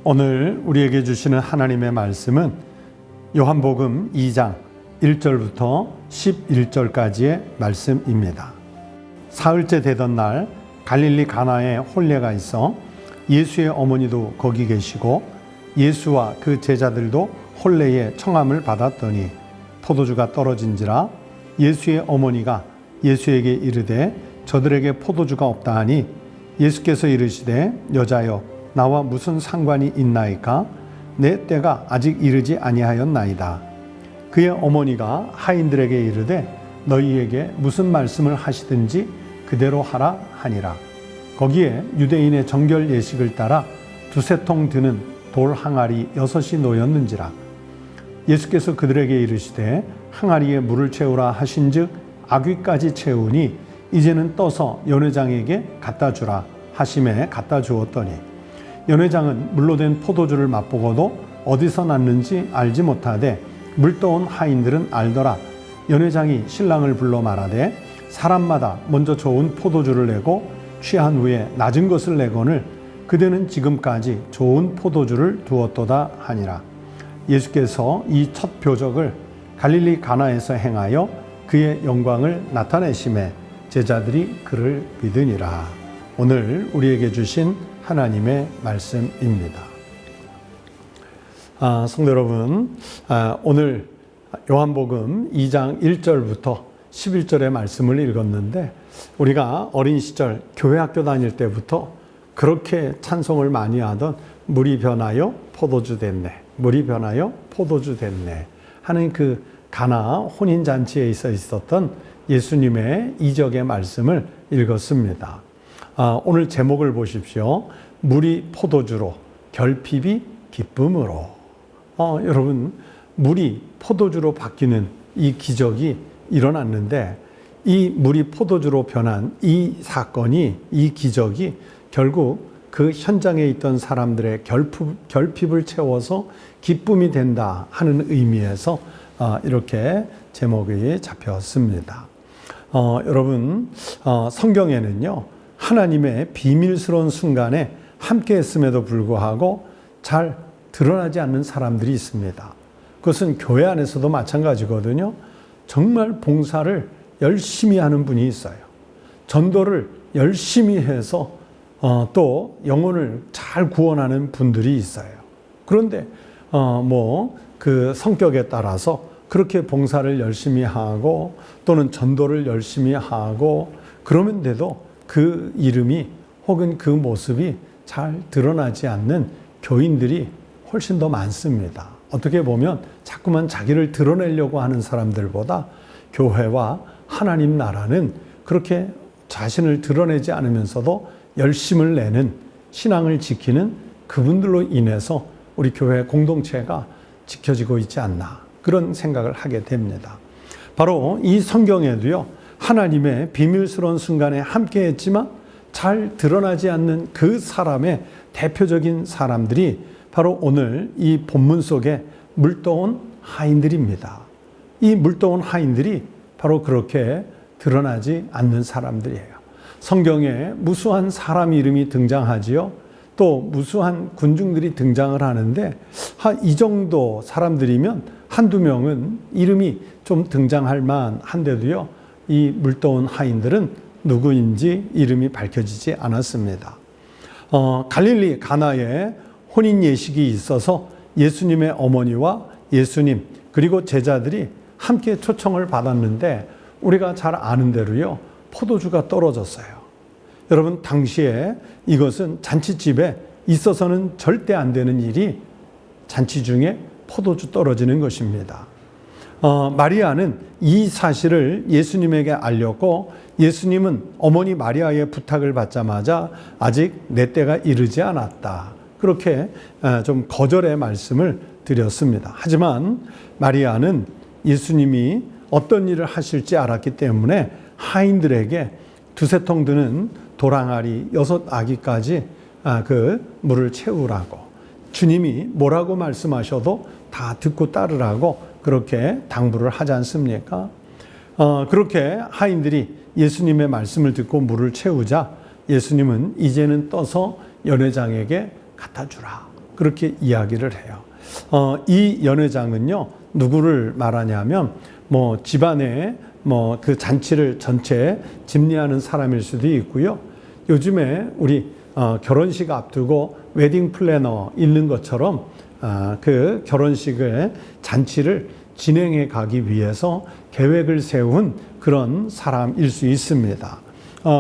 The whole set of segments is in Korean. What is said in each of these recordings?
오늘 우리에게 주시는 하나님의 말씀은 요한복음 2장 1절부터 11절까지의 말씀입니다. 사흘째 되던 날 갈릴리 가나에 혼례가 있어 예수의 어머니도 거기 계시고 예수와 그 제자들도 혼례의 청함을 받았더니 포도주가 떨어진지라 예수의 어머니가 예수에게 이르되 저들에게 포도주가 없다 하니 예수께서 이르시되 여자여 나와 무슨 상관이 있나이까? 내 때가 아직 이르지 아니하였나이다. 그의 어머니가 하인들에게 이르되 너희에게 무슨 말씀을 하시든지 그대로 하라 하니라. 거기에 유대인의 정결 예식을 따라 두세 통 드는 돌 항아리 6이 놓였는지라. 예수께서 그들에게 이르시되 항아리에 물을 채우라 하신즉 아귀까지 채우니 이제는 떠서 연회장에게 갖다 주라 하심에 갖다 주었더니 연회장은 물로 된 포도주를 맛보고도 어디서 났는지 알지 못하되 물떠온 하인들은 알더라. 연회장이 신랑을 불러 말하되 사람마다 먼저 좋은 포도주를 내고 취한 후에 낮은 것을 내거늘 그대는 지금까지 좋은 포도주를 두었도다 하니라. 예수께서 이 첫 표적을 갈릴리 가나에서 행하여 그의 영광을 나타내심에 제자들이 그를 믿으니라. 오늘 우리에게 주신 하나님의 말씀입니다. 성도 여러분, 오늘 요한복음 2장 1절부터 11절의 말씀을 읽었는데 우리가 어린 시절 교회 학교 다닐 때부터 그렇게 찬송을 많이 하던 물이 변하여 포도주 됐네, 물이 변하여 포도주 됐네 하는 그 가나 혼인잔치에 있었던 예수님의 이적의 말씀을 읽었습니다. 오늘 제목을 보십시오. 물이 포도주로 결핍이 기쁨으로. 여러분, 물이 포도주로 바뀌는 이 기적이 일어났는데 이 물이 포도주로 변한 이 사건이, 이 기적이 결국 그 현장에 있던 사람들의 결핍을 채워서 기쁨이 된다 하는 의미에서 이렇게 제목이 잡혔습니다. 여러분, 성경에는요, 하나님의 비밀스러운 순간에 함께 했음에도 불구하고 잘 드러나지 않는 사람들이 있습니다. 그것은 교회 안에서도 마찬가지거든요. 정말 봉사를 열심히 하는 분이 있어요. 전도를 열심히 해서 또 영혼을 잘 구원하는 분들이 있어요. 그런데 그 성격에 따라서 그렇게 봉사를 열심히 하고 또는 전도를 열심히 하고 그러면서도 그 이름이 혹은 그 모습이 잘 드러나지 않는 교인들이 훨씬 더 많습니다. 어떻게 보면 자꾸만 자기를 드러내려고 하는 사람들보다 교회와 하나님 나라는 그렇게 자신을 드러내지 않으면서도 열심을 내는 신앙을 지키는 그분들로 인해서 우리 교회 공동체가 지켜지고 있지 않나 그런 생각을 하게 됩니다. 바로 이 성경에도요. 하나님의 비밀스러운 순간에 함께 했지만 잘 드러나지 않는 그 사람의 대표적인 사람들이 바로 오늘 이 본문 속에 물떠온 하인들입니다. 이 물떠온 하인들이 바로 그렇게 드러나지 않는 사람들이에요. 성경에 무수한 사람 이름이 등장하지요. 또 무수한 군중들이 등장을 하는데 이 정도 사람들이면 한두 명은 이름이 좀 등장할 만한데도요. 이 물떠온 하인들은 누구인지 이름이 밝혀지지 않았습니다. 갈릴리 가나에 혼인 예식이 있어서 예수님의 어머니와 예수님 그리고 제자들이 함께 초청을 받았는데 우리가 잘 아는 대로요. 포도주가 떨어졌어요. 여러분, 당시에 이것은 잔치집에 있어서는 절대 안 되는 일이 잔치 중에 포도주 떨어지는 것입니다. 마리아는 이 사실을 예수님에게 알렸고 예수님은 어머니 마리아의 부탁을 받자마자 아직 내 때가 이르지 않았다. 그렇게 좀 거절의 말씀을 드렸습니다. 하지만 마리아는 예수님이 어떤 일을 하실지 알았기 때문에 하인들에게 두세 통 드는 돌항아리 6아기까지 그 물을 채우라고 주님이 뭐라고 말씀하셔도 다 듣고 따르라고 그렇게 당부를 하지 않습니까? 그렇게 하인들이 예수님의 말씀을 듣고 물을 채우자 예수님은 이제는 떠서 연회장에게 갖다 주라. 그렇게 이야기를 해요. 이 연회장은요, 누구를 말하냐면 집안에 그 잔치를 전체 집례하는 사람일 수도 있고요. 요즘에 우리 결혼식 앞두고 웨딩 플래너 있는 것처럼 그 결혼식의 잔치를 진행해 가기 위해서 계획을 세운 그런 사람일 수 있습니다.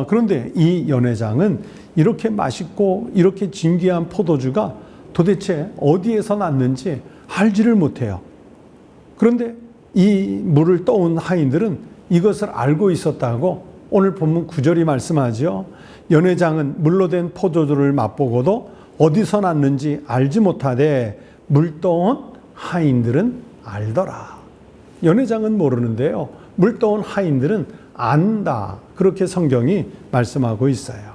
그런데 이 연회장은 이렇게 맛있고 이렇게 진귀한 포도주가 도대체 어디에서 났는지 알지를 못해요. 그런데 이 물을 떠온 하인들은 이것을 알고 있었다고 오늘 본문 9절이 말씀하죠. 연회장은 물로 된 포도주를 맛보고도 어디서 났는지 알지 못하되 물 떠온 하인들은 알더라. 연회장은 모르는데요, 물 떠온 하인들은 안다. 그렇게 성경이 말씀하고 있어요.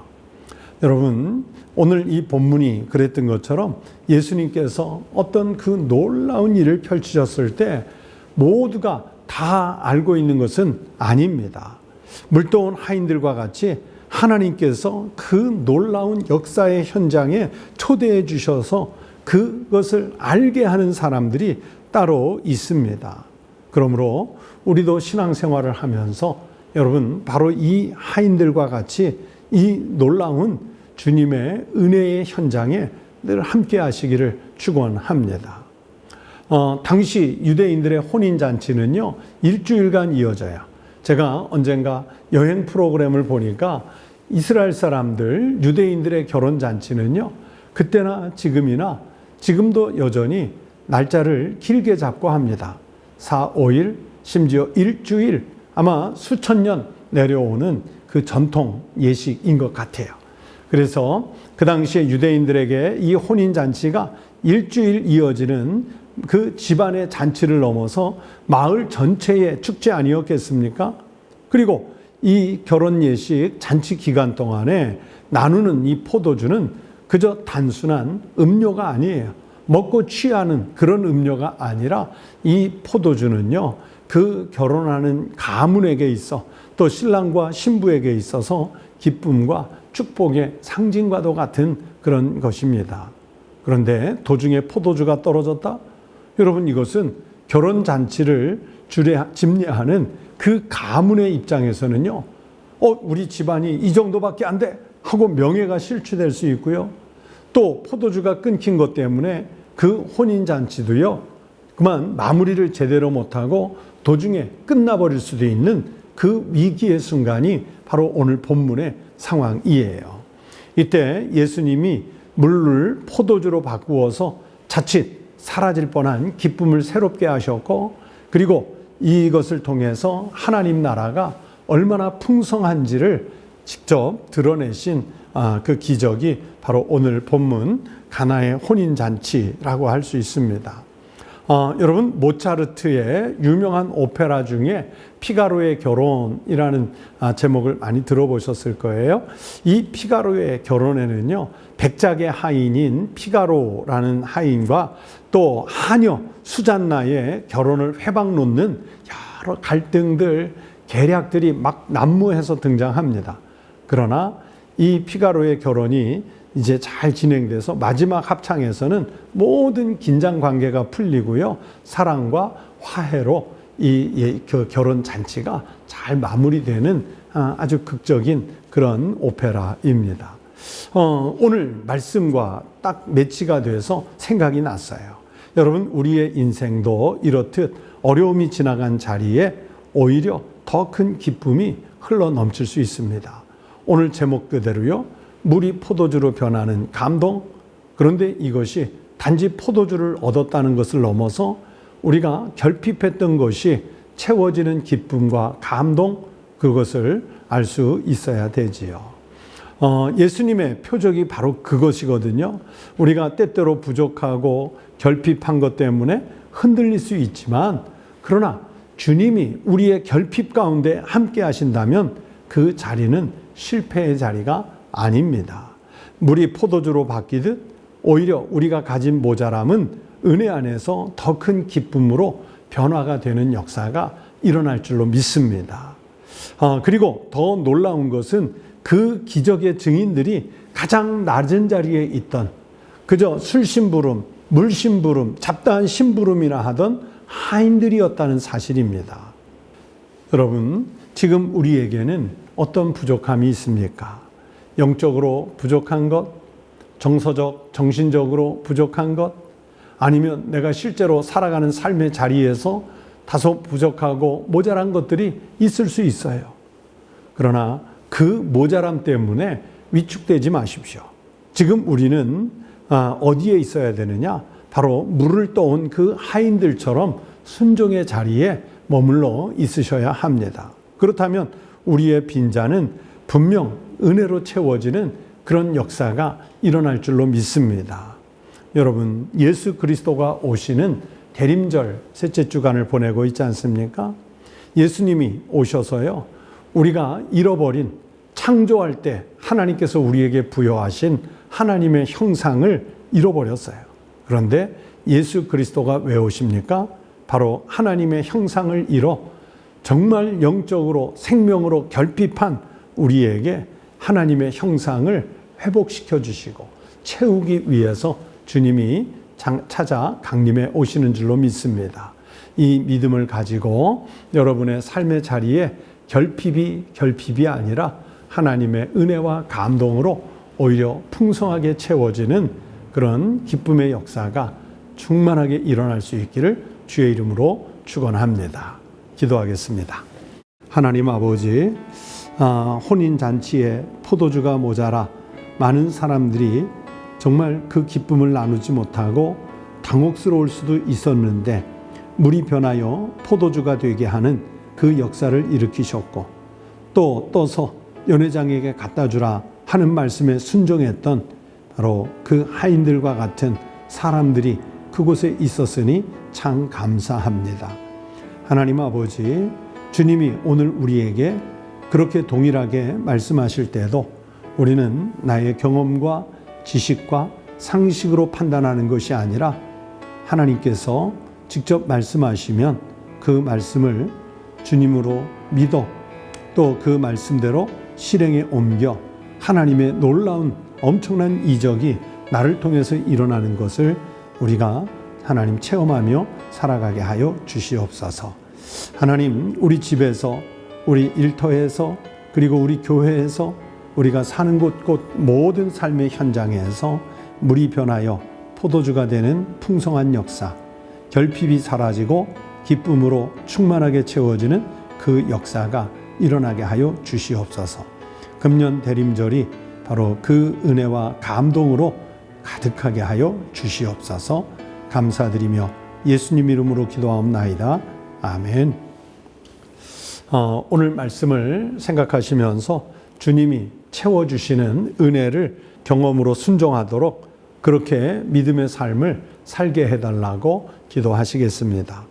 여러분, 오늘 이 본문이 그랬던 것처럼 예수님께서 어떤 그 놀라운 일을 펼치셨을 때 모두가 다 알고 있는 것은 아닙니다. 물 떠온 하인들과 같이 하나님께서 그 놀라운 역사의 현장에 초대해 주셔서 그것을 알게 하는 사람들이 따로 있습니다. 그러므로 우리도 신앙생활을 하면서 여러분, 바로 이 하인들과 같이 이 놀라운 주님의 은혜의 현장에 늘 함께 하시기를 축원합니다. 당시 유대인들의 혼인잔치는요, 일주일간 이어져요. 제가 언젠가 여행 프로그램을 보니까 이스라엘 사람들, 유대인들의 결혼잔치는요, 그때나 지금이나 지금도 여전히 날짜를 길게 잡고 합니다. 4, 5일, 심지어 일주일, 아마 수천 년 내려오는 그 전통 예식인 것 같아요. 그래서 그 당시에 유대인들에게 이 혼인잔치가 일주일 이어지는 그 집안의 잔치를 넘어서 마을 전체의 축제 아니었겠습니까? 그리고 이 결혼 예식 잔치 기간 동안에 나누는 이 포도주는 그저 단순한 음료가 아니에요. 먹고 취하는 그런 음료가 아니라 이 포도주는요, 그 결혼하는 가문에게 있어 또 신랑과 신부에게 있어서 기쁨과 축복의 상징과도 같은 그런 것입니다. 그런데 도중에 포도주가 떨어졌다? 여러분, 이것은 결혼잔치를 집례하는 그 가문의 입장에서는요, 우리 집안이 이 정도밖에 안 돼 하고 명예가 실추될 수 있고요. 또 포도주가 끊긴 것 때문에 그 혼인잔치도요, 그만 마무리를 제대로 못하고 도중에 끝나버릴 수도 있는 그 위기의 순간이 바로 오늘 본문의 상황이에요. 이때 예수님이 물을 포도주로 바꾸어서 자칫 사라질 뻔한 기쁨을 새롭게 하셨고, 그리고 이것을 통해서 하나님 나라가 얼마나 풍성한지를 직접 드러내신 그 기적이 바로 오늘 본문 가나의 혼인잔치라고 할 수 있습니다. 여러분, 모차르트의 유명한 오페라 중에 피가로의 결혼이라는 제목을 많이 들어보셨을 거예요. 이 피가로의 결혼에는요, 백작의 하인인 피가로라는 하인과 또 하녀 수잔나의 결혼을 회방 놓는 여러 갈등들, 계략들이 막 난무해서 등장합니다. 그러나 이 피가로의 결혼이 이제 잘 진행돼서 마지막 합창에서는 모든 긴장 관계가 풀리고요, 사랑과 화해로 이 결혼 잔치가 잘 마무리되는 아주 극적인 그런 오페라입니다. 오늘 말씀과 딱 매치가 돼서 생각이 났어요. 여러분, 우리의 인생도 이렇듯 어려움이 지나간 자리에 오히려 더 큰 기쁨이 흘러 넘칠 수 있습니다. 오늘 제목 그대로요, 물이 포도주로 변하는 감동. 그런데 이것이 단지 포도주를 얻었다는 것을 넘어서 우리가 결핍했던 것이 채워지는 기쁨과 감동, 그것을 알 수 있어야 되지요. 예수님의 표적이 바로 그것이거든요. 우리가 때때로 부족하고 결핍한 것 때문에 흔들릴 수 있지만, 그러나 주님이 우리의 결핍 가운데 함께 하신다면 그 자리는 실패의 자리가 아닙니다. 물이 포도주로 바뀌듯 오히려 우리가 가진 모자람은 은혜 안에서 더 큰 기쁨으로 변화가 되는 역사가 일어날 줄로 믿습니다. 그리고 더 놀라운 것은 그 기적의 증인들이 가장 낮은 자리에 있던 그저 술심부름, 물심부름, 잡다한 심부름이나 하던 하인들이었다는 사실입니다. 여러분, 지금 우리에게는 어떤 부족함이 있습니까? 영적으로 부족한 것, 정서적, 정신적으로 부족한 것, 아니면 내가 실제로 살아가는 삶의 자리에서 다소 부족하고 모자란 것들이 있을 수 있어요. 그러나 그 모자람 때문에 위축되지 마십시오. 지금 우리는 어디에 있어야 되느냐? 바로 물을 떠온 그 하인들처럼 순종의 자리에 머물러 있으셔야 합니다. 그렇다면 우리의 빈잔은 분명 은혜로 채워지는 그런 역사가 일어날 줄로 믿습니다. 여러분, 예수 그리스도가 오시는 대림절 셋째 주간을 보내고 있지 않습니까? 예수님이 오셔서요, 우리가 잃어버린 창조할 때 하나님께서 우리에게 부여하신 하나님의 형상을 잃어버렸어요. 그런데 예수 그리스도가 왜 오십니까? 바로 하나님의 형상을 잃어 정말 영적으로 생명으로 결핍한 우리에게 하나님의 형상을 회복시켜 주시고 채우기 위해서 주님이 찾아 강림해 오시는 줄로 믿습니다. 이 믿음을 가지고 여러분의 삶의 자리에 결핍이 아니라 하나님의 은혜와 감동으로 오히려 풍성하게 채워지는 그런 기쁨의 역사가 충만하게 일어날 수 있기를 주의 이름으로 축원합니다. 기도하겠습니다. 하나님 아버지, 혼인잔치에 포도주가 모자라 많은 사람들이 정말 그 기쁨을 나누지 못하고 당혹스러울 수도 있었는데 물이 변하여 포도주가 되게 하는 그 역사를 일으키셨고 또 떠서 연회장에게 갖다 주라 하는 말씀에 순종했던 바로 그 하인들과 같은 사람들이 그곳에 있었으니 참 감사합니다. 하나님 아버지, 주님이 오늘 우리에게 그렇게 동일하게 말씀하실 때도 우리는 나의 경험과 지식과 상식으로 판단하는 것이 아니라 하나님께서 직접 말씀하시면 그 말씀을 주님으로 믿어 또 그 말씀대로 실행에 옮겨 하나님의 놀라운 엄청난 이적이 나를 통해서 일어나는 것을 우리가 하나님 체험하며 살아가게 하여 주시옵소서. 하나님, 우리 집에서, 우리 일터에서, 그리고 우리 교회에서, 우리가 사는 곳 모든 삶의 현장에서 물이 변하여 포도주가 되는 풍성한 역사, 결핍이 사라지고 기쁨으로 충만하게 채워지는 그 역사가 일어나게 하여 주시옵소서. 금년 대림절이 바로 그 은혜와 감동으로 가득하게 하여 주시옵소서. 감사드리며 예수님 이름으로 기도하옵나이다. 아멘. 오늘 말씀을 생각하시면서 주님이 채워주시는 은혜를 경험으로 순종하도록 그렇게 믿음의 삶을 살게 해달라고 기도하시겠습니다.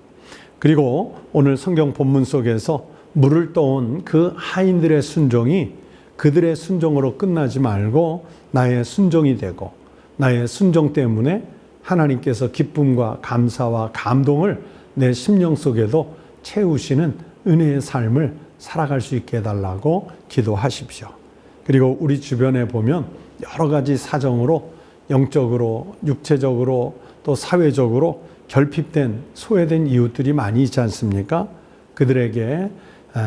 그리고 오늘 성경 본문 속에서 물을 떠온 그 하인들의 순종이 그들의 순종으로 끝나지 말고 나의 순종이 되고 나의 순종 때문에 하나님께서 기쁨과 감사와 감동을 내 심령 속에도 채우시는 은혜의 삶을 살아갈 수 있게 해달라고 기도하십시오. 그리고 우리 주변에 보면 여러 가지 사정으로 영적으로, 육체적으로 또 사회적으로 결핍된, 소외된 이웃들이 많이 있지 않습니까? 그들에게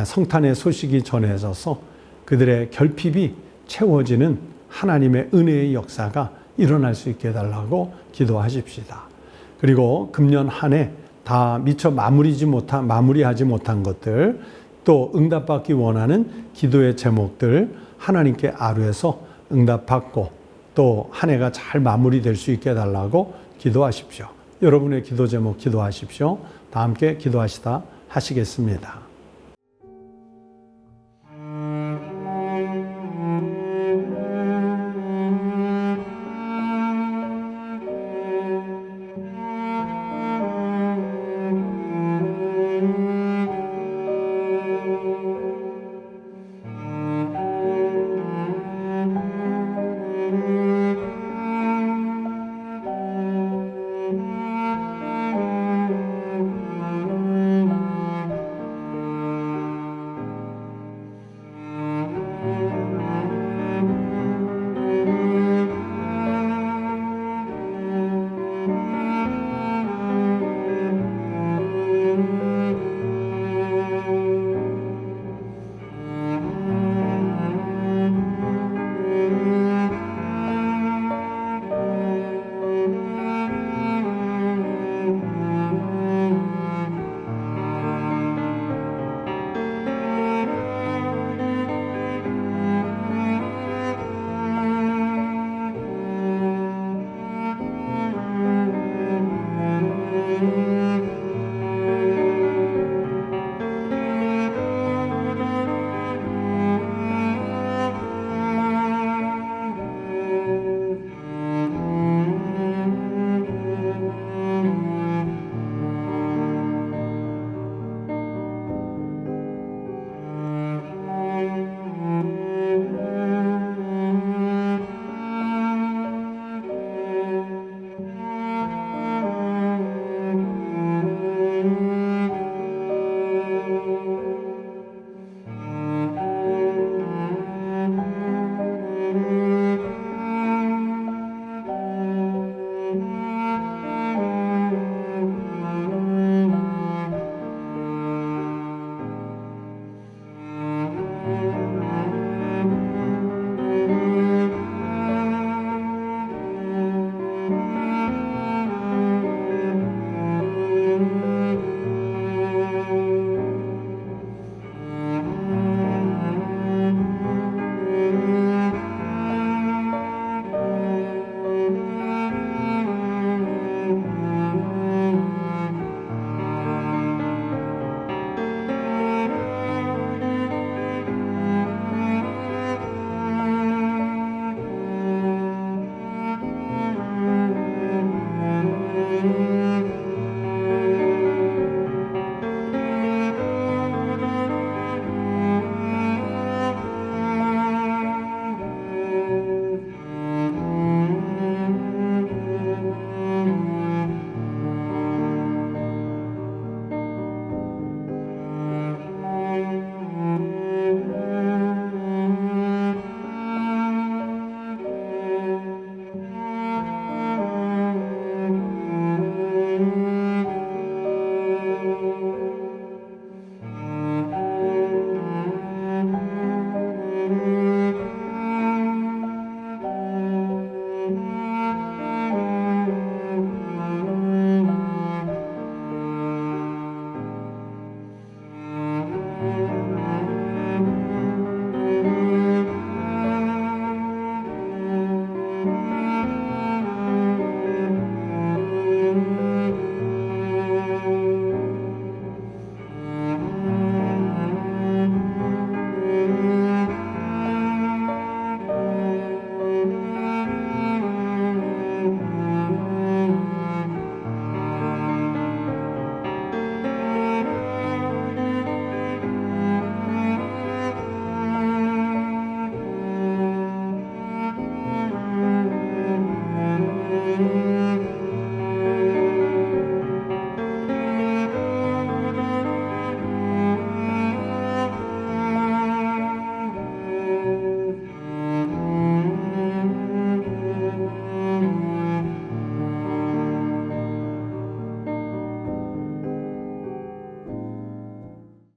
성탄의 소식이 전해져서 그들의 결핍이 채워지는 하나님의 은혜의 역사가 일어날 수 있게 해달라고 기도하십시다. 그리고 금년 한 해 다 미처 마무리하지 못한 것들, 또 응답받기 원하는 기도의 제목들 하나님께 아뢰서 응답받고 또 한 해가 잘 마무리될 수 있게 해달라고 기도하십시오. 여러분의 기도 제목 기도하십시오. 다 함께 기도하시겠습니다.